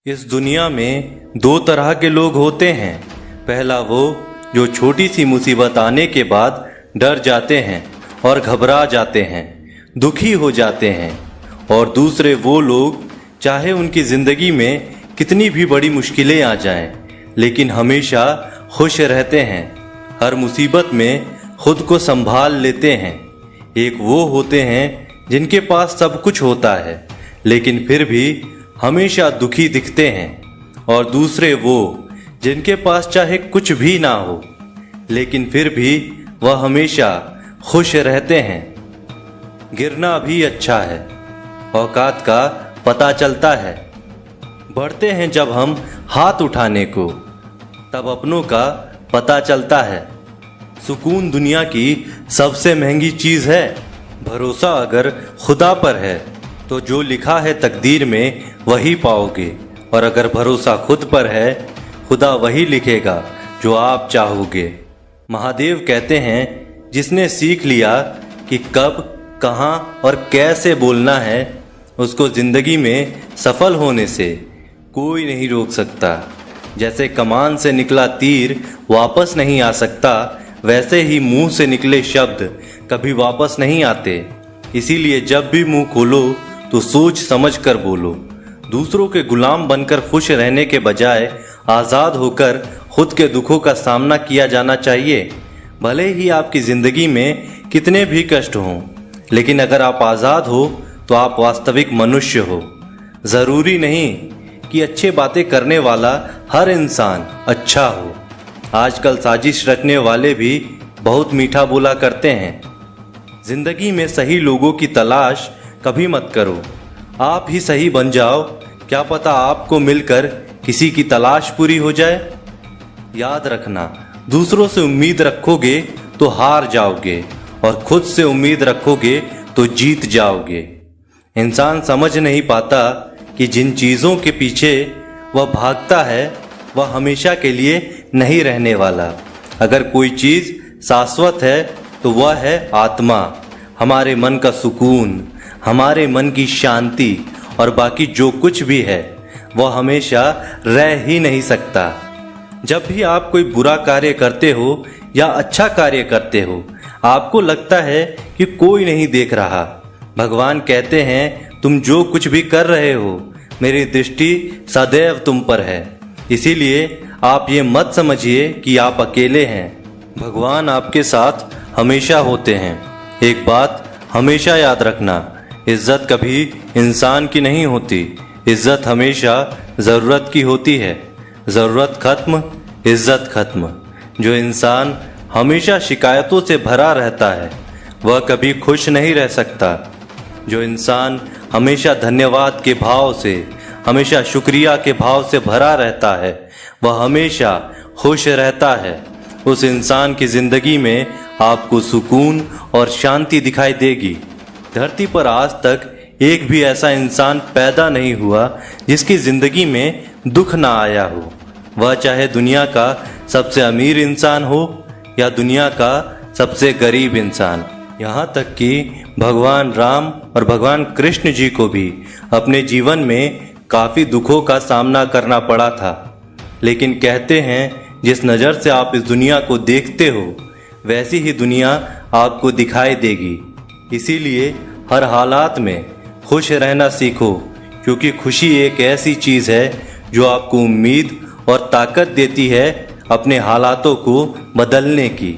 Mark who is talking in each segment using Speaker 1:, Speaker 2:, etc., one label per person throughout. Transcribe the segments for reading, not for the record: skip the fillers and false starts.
Speaker 1: इस दुनिया में दो तरह के लोग होते हैं। पहला वो जो छोटी सी मुसीबत आने के बाद डर जाते हैं और घबरा जाते हैं, दुखी हो जाते हैं। और दूसरे वो लोग चाहे उनकी ज़िंदगी में कितनी भी बड़ी मुश्किलें आ जाएं, लेकिन हमेशा खुश रहते हैं, हर मुसीबत में खुद को संभाल लेते हैं। एक वो होते हैं जिनके पास सब कुछ होता है लेकिन फिर भी हमेशा दुखी दिखते हैं, और दूसरे वो जिनके पास चाहे कुछ भी ना हो लेकिन फिर भी वह हमेशा खुश रहते हैं। गिरना भी अच्छा है, औकात का पता चलता है। बढ़ते हैं जब हम हाथ उठाने को, तब अपनों का पता चलता है। सुकून दुनिया की सबसे महंगी चीज़ है। भरोसा अगर खुदा पर है तो जो लिखा है तकदीर में वही पाओगे, और अगर भरोसा खुद पर है खुदा वही लिखेगा जो आप चाहोगे। महादेव कहते हैं, जिसने सीख लिया कि कब, कहाँ और कैसे बोलना है, उसको जिंदगी में सफल होने से कोई नहीं रोक सकता। जैसे कमान से निकला तीर वापस नहीं आ सकता, वैसे ही मुंह से निकले शब्द कभी वापस नहीं आते। इसीलिए जब भी मुंह खोलो तो सोच समझ कर बोलो। दूसरों के गुलाम बनकर खुश रहने के बजाय आज़ाद होकर खुद के दुखों का सामना किया जाना चाहिए। भले ही आपकी ज़िंदगी में कितने भी कष्ट हों, लेकिन अगर आप आज़ाद हो तो आप वास्तविक मनुष्य हो। ज़रूरी नहीं कि अच्छे बातें करने वाला हर इंसान अच्छा हो। आजकल साजिश रचने वाले भी बहुत मीठा बोला करते हैं। जिंदगी में सही लोगों की तलाश कभी मत करो, आप ही सही बन जाओ। क्या पता आपको मिलकर किसी की तलाश पूरी हो जाए। याद रखना, दूसरों से उम्मीद रखोगे तो हार जाओगे, और खुद से उम्मीद रखोगे तो जीत जाओगे। इंसान समझ नहीं पाता कि जिन चीज़ों के पीछे वह भागता है वह हमेशा के लिए नहीं रहने वाला। अगर कोई चीज़ शाश्वत है तो वह है आत्मा, हमारे मन का सुकून, हमारे मन की शांति, और बाकी जो कुछ भी है वह हमेशा रह ही नहीं सकता। जब भी आप कोई बुरा कार्य करते हो या अच्छा कार्य करते हो, आपको लगता है कि कोई नहीं देख रहा। भगवान कहते हैं, तुम जो कुछ भी कर रहे हो मेरी दृष्टि सदैव तुम पर है। इसीलिए आप ये मत समझिए कि आप अकेले हैं। भगवान आपके साथ हमेशा होते हैं। एक बात हमेशा याद रखना, इज्जत कभी इंसान की नहीं होती, इज्जत हमेशा ज़रूरत की होती है। ज़रूरत खत्म, इज्जत खत्म। जो इंसान हमेशा शिकायतों से भरा रहता है वह कभी खुश नहीं रह सकता। जो इंसान हमेशा धन्यवाद के भाव से, हमेशा शुक्रिया के भाव से भरा रहता है वह हमेशा खुश रहता है। उस इंसान की ज़िंदगी में आपको सुकून और शांति दिखाई देगी। धरती पर आज तक एक भी ऐसा इंसान पैदा नहीं हुआ जिसकी ज़िंदगी में दुख ना आया हो। वह चाहे दुनिया का सबसे अमीर इंसान हो या दुनिया का सबसे गरीब इंसान। यहाँ तक कि भगवान राम और भगवान कृष्ण जी को भी अपने जीवन में काफ़ी दुखों का सामना करना पड़ा था। लेकिन कहते हैं, जिस नज़र से आप इस दुनिया को देखते हो वैसी ही दुनिया आपको दिखाई देगी। इसीलिए हर हालात में खुश रहना सीखो, क्योंकि खुशी एक ऐसी चीज़ है जो आपको उम्मीद और ताकत देती है अपने हालातों को बदलने की।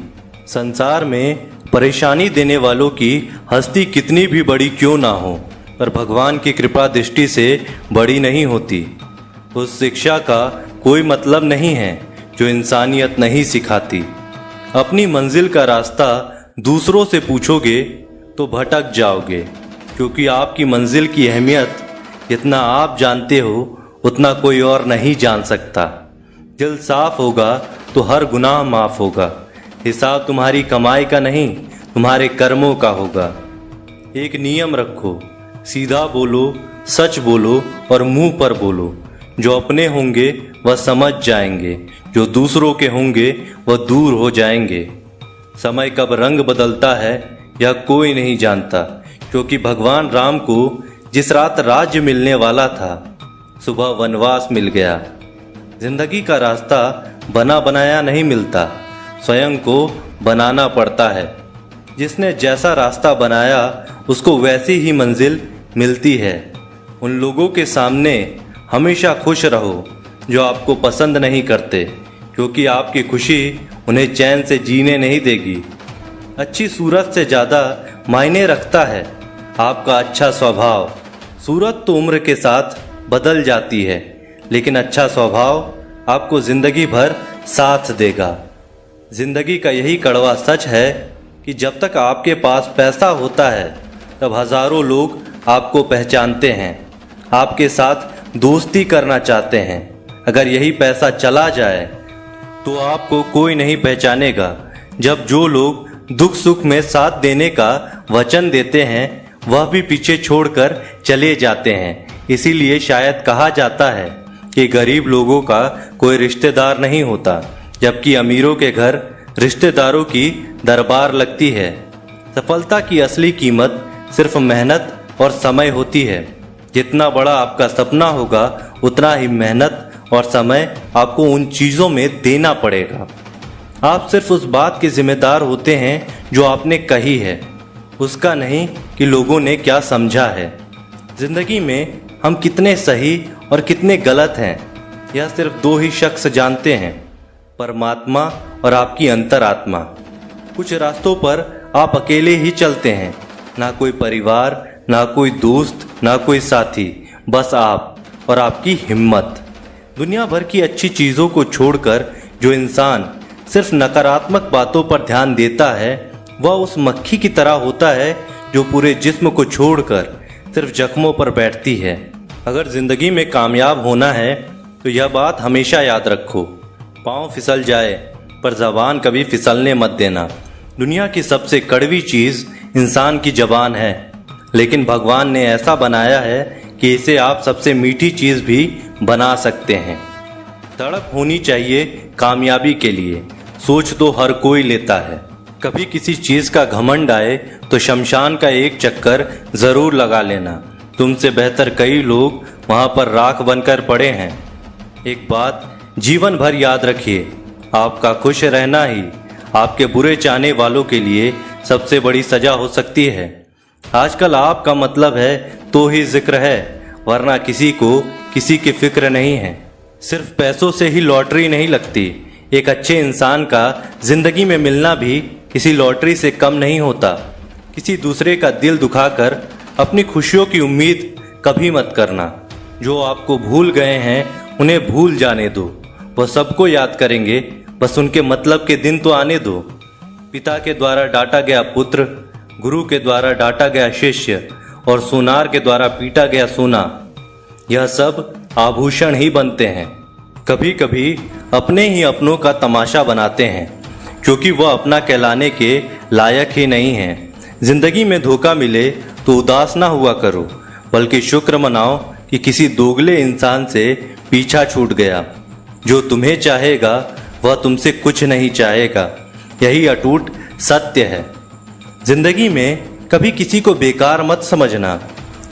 Speaker 1: संसार में परेशानी देने वालों की हस्ती कितनी भी बड़ी क्यों ना हो, पर भगवान की कृपा दृष्टि से बड़ी नहीं होती। उस शिक्षा का कोई मतलब नहीं है जो इंसानियत नहीं सिखाती। अपनी मंजिल का रास्ता दूसरों से पूछोगे तो भटक जाओगे, क्योंकि आपकी मंजिल की अहमियत जितना आप जानते हो उतना कोई और नहीं जान सकता। दिल साफ होगा तो हर गुनाह माफ होगा। हिसाब तुम्हारी कमाई का नहीं, तुम्हारे कर्मों का होगा। एक नियम रखो, सीधा बोलो, सच बोलो और मुंह पर बोलो। जो अपने होंगे वह समझ जाएंगे, जो दूसरों के होंगे वह दूर हो जाएंगे। समय कब रंग बदलता है यह कोई नहीं जानता, क्योंकि भगवान राम को जिस रात राज्य मिलने वाला था सुबह वनवास मिल गया। जिंदगी का रास्ता बना बनाया नहीं मिलता, स्वयं को बनाना पड़ता है। जिसने जैसा रास्ता बनाया उसको वैसी ही मंजिल मिलती है। उन लोगों के सामने हमेशा खुश रहो जो आपको पसंद नहीं करते, क्योंकि आपकी खुशी उन्हें चैन से जीने नहीं देगी। अच्छी सूरत से ज़्यादा मायने रखता है आपका अच्छा स्वभाव। सूरत तो उम्र के साथ बदल जाती है, लेकिन अच्छा स्वभाव आपको जिंदगी भर साथ देगा। जिंदगी का यही कड़वा सच है कि जब तक आपके पास पैसा होता है तब हजारों लोग आपको पहचानते हैं, आपके साथ दोस्ती करना चाहते हैं। अगर यही पैसा चला जाए तो आपको कोई नहीं पहचानेगा। जब जो लोग दुख सुख में साथ देने का वचन देते हैं वह भी पीछे छोड़कर चले जाते हैं। इसीलिए शायद कहा जाता है कि गरीब लोगों का कोई रिश्तेदार नहीं होता, जबकि अमीरों के घर रिश्तेदारों की दरबार लगती है। सफलता की असली कीमत सिर्फ मेहनत और समय होती है। जितना बड़ा आपका सपना होगा उतना ही मेहनत और समय आपको उन चीज़ों में देना पड़ेगा। आप सिर्फ उस बात के जिम्मेदार होते हैं जो आपने कही है, उसका नहीं कि लोगों ने क्या समझा है। जिंदगी में हम कितने सही और कितने गलत हैं यह सिर्फ दो ही शख्स जानते हैं, परमात्मा और आपकी अंतरात्मा। कुछ रास्तों पर आप अकेले ही चलते हैं, ना कोई परिवार, ना कोई दोस्त, ना कोई साथी, बस आप और आपकी हिम्मत। दुनिया भर की अच्छी चीज़ों को छोड़कर जो इंसान सिर्फ नकारात्मक बातों पर ध्यान देता है वह उस मक्खी की तरह होता है जो पूरे जिस्म को छोड़कर सिर्फ जख्मों पर बैठती है। अगर जिंदगी में कामयाब होना है तो यह बात हमेशा याद रखो, पाँव फिसल जाए पर जबान कभी फिसलने मत देना। दुनिया की सबसे कड़वी चीज़ इंसान की जबान है, लेकिन भगवान ने ऐसा बनाया है कि इसे आप सबसे मीठी चीज़ भी बना सकते हैं। तड़प होनी चाहिए कामयाबी के लिए, सोच तो हर कोई लेता है। कभी किसी चीज़ का घमंड आए तो शमशान का एक चक्कर ज़रूर लगा लेना, तुमसे बेहतर कई लोग वहाँ पर राख बनकर पड़े हैं। एक बात जीवन भर याद रखिए, आपका खुश रहना ही आपके बुरे चाहने वालों के लिए सबसे बड़ी सजा हो सकती है। आजकल आपका मतलब है तो ही जिक्र है, वरना किसी को किसी की फिक्र नहीं है। सिर्फ पैसों से ही लॉटरी नहीं लगती, एक अच्छे इंसान का जिंदगी में मिलना भी किसी लॉटरी से कम नहीं होता। किसी दूसरे का दिल दुखाकर अपनी खुशियों की उम्मीद कभी मत करना। जो आपको भूल गए हैं उन्हें भूल जाने दो, वह सबको याद करेंगे, बस उनके मतलब के दिन तो आने दो। पिता के द्वारा डांटा गया पुत्र, गुरु के द्वारा डांटा गया शिष्य और सोनार के द्वारा पीटा गया सोना, यह सब आभूषण ही बनते हैं। कभी कभी अपने ही अपनों का तमाशा बनाते हैं, क्योंकि वह अपना कहलाने के लायक ही नहीं है। जिंदगी में धोखा मिले तो उदास ना हुआ करो, बल्कि शुक्र मनाओ कि किसी दोगले इंसान से पीछा छूट गया। जो तुम्हें चाहेगा वह तुमसे कुछ नहीं चाहेगा, यही अटूट सत्य है। जिंदगी में कभी किसी को बेकार मत समझना,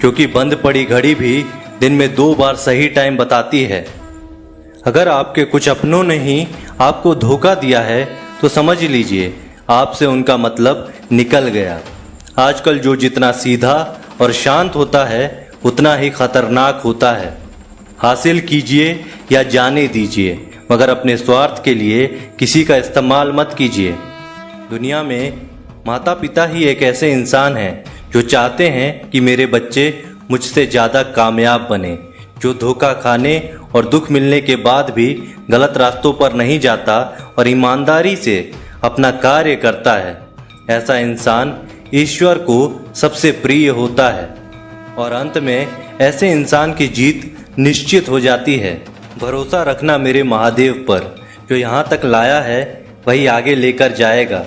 Speaker 1: क्योंकि बंद पड़ी घड़ी भी दिन में 2 बार सही टाइम बताती है। अगर आपके कुछ अपनों ने ही आपको धोखा दिया है तो समझ लीजिए आपसे उनका मतलब निकल गया। आजकल जो जितना सीधा और शांत होता है उतना ही खतरनाक होता है। हासिल कीजिए या जाने दीजिए, मगर अपने स्वार्थ के लिए किसी का इस्तेमाल मत कीजिए। दुनिया में माता पिता ही एक ऐसे इंसान हैं जो चाहते हैं कि मेरे बच्चे मुझसे ज़्यादा कामयाब बने, जो धोखा खाने और दुख मिलने के बाद भी गलत रास्तों पर नहीं जाता और ईमानदारी से अपना कार्य करता है। ऐसा इंसान ईश्वर को सबसे प्रिय होता है और अंत में ऐसे इंसान की जीत निश्चित हो जाती है। भरोसा रखना मेरे महादेव पर, जो यहाँ तक लाया है वही आगे लेकर जाएगा।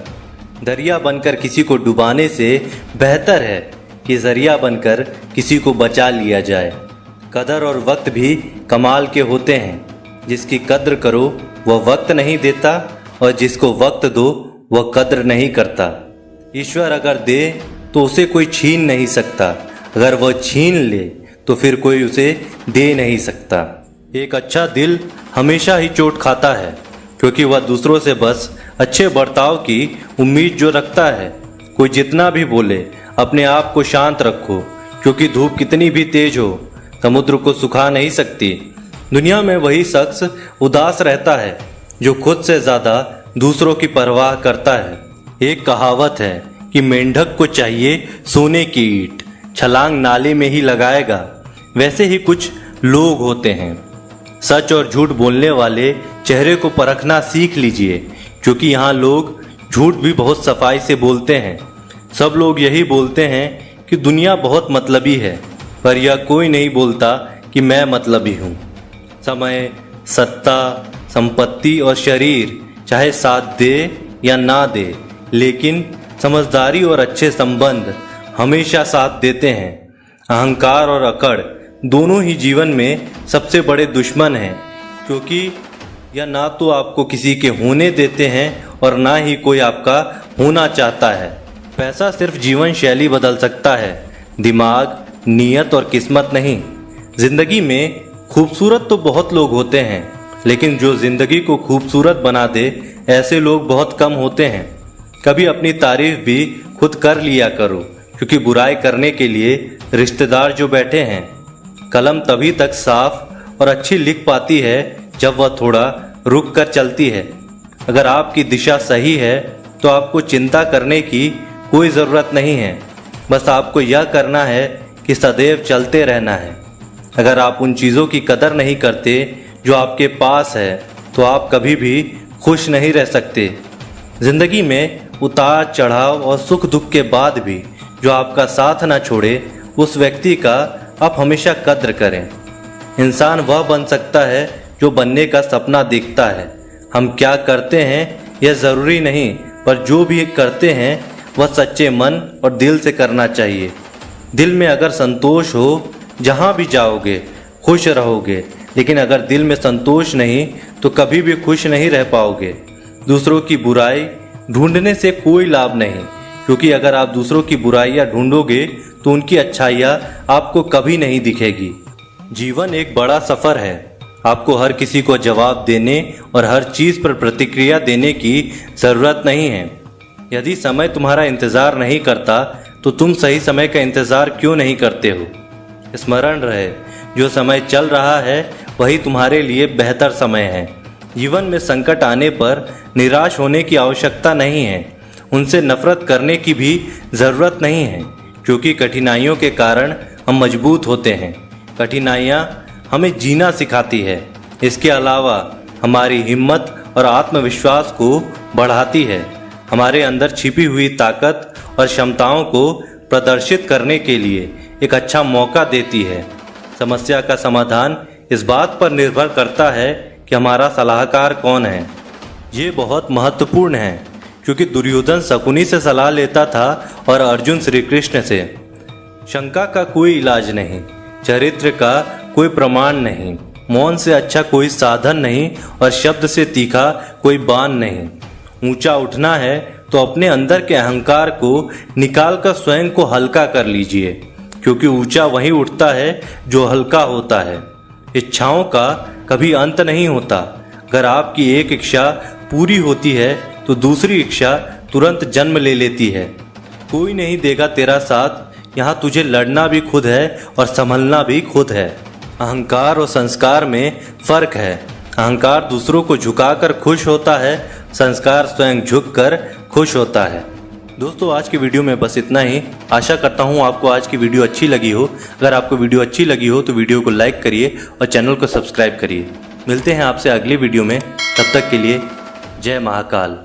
Speaker 1: दरिया बनकर किसी को डुबाने से बेहतर है कि जरिया बनकर किसी को बचा लिया जाए। कदर और वक्त भी कमाल के होते हैं, जिसकी कद्र करो वह वक्त नहीं देता और जिसको वक्त दो वह कद्र नहीं करता। ईश्वर अगर दे तो उसे कोई छीन नहीं सकता, अगर वह छीन ले तो फिर कोई उसे दे नहीं सकता। एक अच्छा दिल हमेशा ही चोट खाता है, क्योंकि वह दूसरों से बस अच्छे बर्ताव की उम्मीद जो रखता है। कोई जितना भी बोले, अपने आप को शांत रखो, क्योंकि धूप कितनी भी तेज हो समुद्र को सुखा नहीं सकती। दुनिया में वही शख्स उदास रहता है जो खुद से ज्यादा दूसरों की परवाह करता है। एक कहावत है कि मेंढक को चाहिए सोने की ईंट, छलांग नाले में ही लगाएगा। वैसे ही कुछ लोग होते हैं। सच और झूठ बोलने वाले चेहरे को परखना सीख लीजिए, क्योंकि यहाँ लोग झूठ भी बहुत सफाई से बोलते हैं। सब लोग यही बोलते हैं कि दुनिया बहुत मतलबी है, पर यह कोई नहीं बोलता कि मैं मतलबी हूँ। समय, सत्ता, संपत्ति और शरीर चाहे साथ दे या ना दे, लेकिन समझदारी और अच्छे संबंध हमेशा साथ देते हैं। अहंकार और अकड़ दोनों ही जीवन में सबसे बड़े दुश्मन हैं, क्योंकि यह ना तो आपको किसी के होने देते हैं और ना ही कोई आपका होना चाहता है। पैसा सिर्फ जीवन शैली बदल सकता है, दिमाग, नीयत और किस्मत नहीं। जिंदगी में खूबसूरत तो बहुत लोग होते हैं, लेकिन जो जिंदगी को खूबसूरत बना दे ऐसे लोग बहुत कम होते हैं। कभी अपनी तारीफ भी खुद कर लिया करो, क्योंकि बुराई करने के लिए रिश्तेदार जो बैठे हैं। कलम तभी तक साफ और अच्छी लिख पाती है जब वह थोड़ा रुक कर चलती है। अगर आपकी दिशा सही है तो आपको चिंता करने की कोई ज़रूरत नहीं है। बस आपको यह करना है कि सदैव चलते रहना है। अगर आप उन चीज़ों की कदर नहीं करते जो आपके पास है, तो आप कभी भी खुश नहीं रह सकते। जिंदगी में उतार चढ़ाव और सुख दुख के बाद भी जो आपका साथ ना छोड़े, उस व्यक्ति का आप हमेशा कद्र करें। इंसान वह बन सकता है जो बनने का सपना देखता है। हम क्या करते हैं यह ज़रूरी नहीं, पर जो भी करते हैं वह सच्चे मन और दिल से करना चाहिए। दिल में अगर संतोष हो, जहाँ भी जाओगे खुश रहोगे, लेकिन अगर दिल में संतोष नहीं तो कभी भी खुश नहीं रह पाओगे। दूसरों की बुराई ढूंढने से कोई लाभ नहीं, क्योंकि अगर आप दूसरों की बुराइयाँ ढूंढोगे तो उनकी अच्छाइयाँ आपको कभी नहीं दिखेगी। जीवन एक बड़ा सफ़र है। आपको हर किसी को जवाब देने और हर चीज़ पर प्रतिक्रिया देने की ज़रूरत नहीं है। यदि समय तुम्हारा इंतज़ार नहीं करता तो तुम सही समय का इंतज़ार क्यों नहीं करते हो। स्मरण रहे, जो समय चल रहा है वही तुम्हारे लिए बेहतर समय है। जीवन में संकट आने पर निराश होने की आवश्यकता नहीं है। उनसे नफरत करने की भी ज़रूरत नहीं है, क्योंकि कठिनाइयों के कारण हम मजबूत होते हैं। कठिनाइयाँ हमें जीना सिखाती है। इसके अलावा हमारी हिम्मत और आत्मविश्वास को बढ़ाती है। हमारे अंदर छिपी हुई ताकत और क्षमताओं को प्रदर्शित करने के लिए एक अच्छा मौका देती है। समस्या का समाधान इस बात पर निर्भर करता है कि हमारा सलाहकार कौन है। ये बहुत महत्वपूर्ण है, क्योंकि दुर्योधन शकुनी से सलाह लेता था और अर्जुन श्री कृष्ण से। शंका का कोई इलाज नहीं, चरित्र का कोई प्रमाण नहीं, मौन से अच्छा कोई साधन नहीं और शब्द से तीखा कोई बाण नहीं। ऊंचा उठना है तो अपने अंदर के अहंकार को निकालकर स्वयं को हल्का कर लीजिए, क्योंकि ऊंचा वही उठता है जो हल्का होता है। इच्छाओं का कभी अंत नहीं होता। अगर आपकी एक इच्छा पूरी होती है तो दूसरी इच्छा तुरंत जन्म ले लेती है। कोई नहीं देगा तेरा साथ, यहाँ तुझे लड़ना भी खुद है और संभलना भी खुद है। अहंकार और संस्कार में फर्क है। अहंकार दूसरों को झुकाकर खुश होता है, संस्कार स्वयं झुककर खुश होता है। दोस्तों, आज की वीडियो में बस इतना ही। आशा करता हूँ आपको आज की वीडियो अच्छी लगी हो। अगर आपको वीडियो अच्छी लगी हो तो वीडियो को लाइक करिए और चैनल को सब्सक्राइब करिए। मिलते हैं आपसे अगली वीडियो में, तब तक के लिए जय महाकाल।